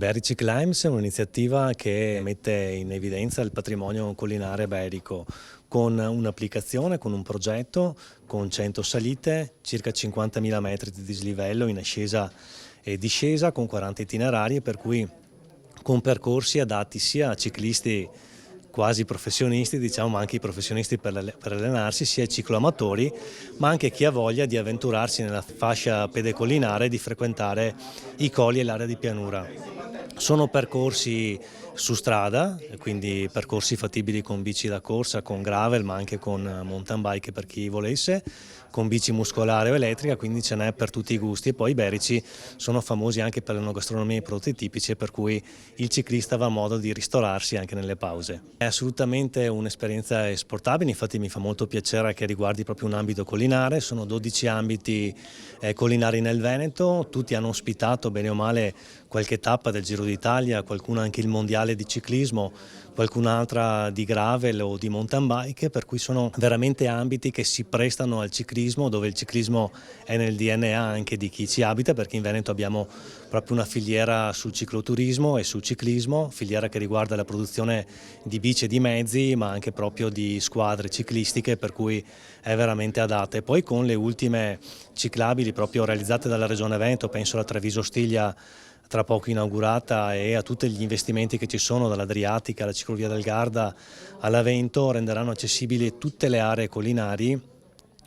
Berici Climbs è un'iniziativa che mette in evidenza il patrimonio collinare berico con un'applicazione, con un progetto, con 100 salite, circa 50.000 metri di dislivello in ascesa e discesa, con 40 itinerari, per cui con percorsi adatti sia a ciclisti quasi professionisti, diciamo, ma anche i professionisti per allenarsi, sia i cicloamatori, ma anche chi ha voglia di avventurarsi nella fascia pedecollinare e di frequentare i colli e l'area di pianura. Sono percorsi su strada, quindi percorsi fattibili con bici da corsa, con gravel, ma anche con mountain bike per chi volesse, con bici muscolare o elettrica, quindi ce n'è per tutti i gusti. E poi i Berici sono famosi anche per l'enogastronomia e i prodotti tipici, per cui il ciclista va a modo di ristorarsi anche nelle pause. È assolutamente un'esperienza esportabile, infatti mi fa molto piacere che riguardi proprio un ambito collinare. Sono 12 ambiti collinari nel Veneto, tutti hanno ospitato bene o male qualche tappa del Giro d'Italia, qualcuno anche il mondiale di ciclismo, qualcun'altra di gravel o di mountain bike, per cui sono veramente ambiti che si prestano al ciclismo, dove il ciclismo è nel DNA anche di chi ci abita, perché in Veneto abbiamo proprio una filiera sul cicloturismo e sul ciclismo, filiera che riguarda la produzione di bici e di mezzi, ma anche proprio di squadre ciclistiche, per cui è veramente adatta. E poi con le ultime ciclabili proprio realizzate dalla Regione Veneto, penso alla Treviso Stiglia, tra poco inaugurata, e a tutti gli investimenti che ci sono dall'Adriatica alla ciclovia del Garda all'Avento, renderanno accessibili tutte le aree collinari,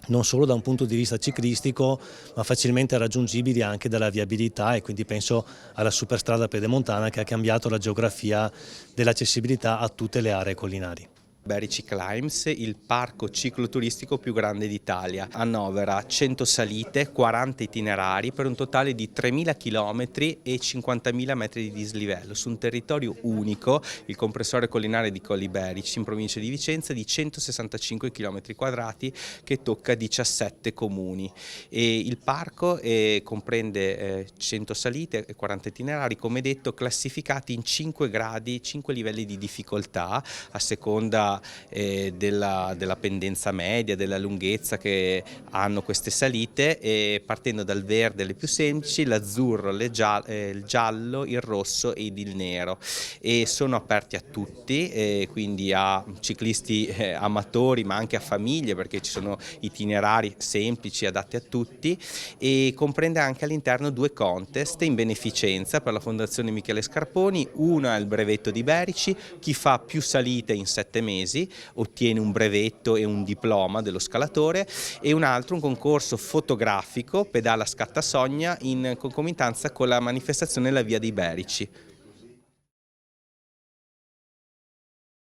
non solo da un punto di vista ciclistico, ma facilmente raggiungibili anche dalla viabilità, e quindi penso alla superstrada pedemontana che ha cambiato la geografia dell'accessibilità a tutte le aree collinari. Berici Climbs, il parco cicloturistico più grande d'Italia, annovera 100 salite, 40 itinerari per un totale di 3.000 km e 50.000 metri di dislivello su un territorio unico, il comprensorio collinare di Colli Berici in provincia di Vicenza, di 165 km² che tocca 17 comuni. E il parco comprende 100 salite e 40 itinerari, come detto, classificati in 5 gradi, 5 livelli di difficoltà a seconda della pendenza media, della lunghezza che hanno queste salite, e partendo dal verde le più semplici, l'azzurro, il giallo, il rosso ed il nero, e sono aperti a tutti, quindi a ciclisti amatori ma anche a famiglie, perché ci sono itinerari semplici adatti a tutti, e comprende anche all'interno 2 contest in beneficenza per la Fondazione Michele Scarponi. Uno è il brevetto di Berici: chi fa più salite in 7 mesi ottiene un brevetto e un diploma dello scalatore, e un altro, un concorso fotografico pedala scatta sogna in concomitanza con la manifestazione La Via dei Berici.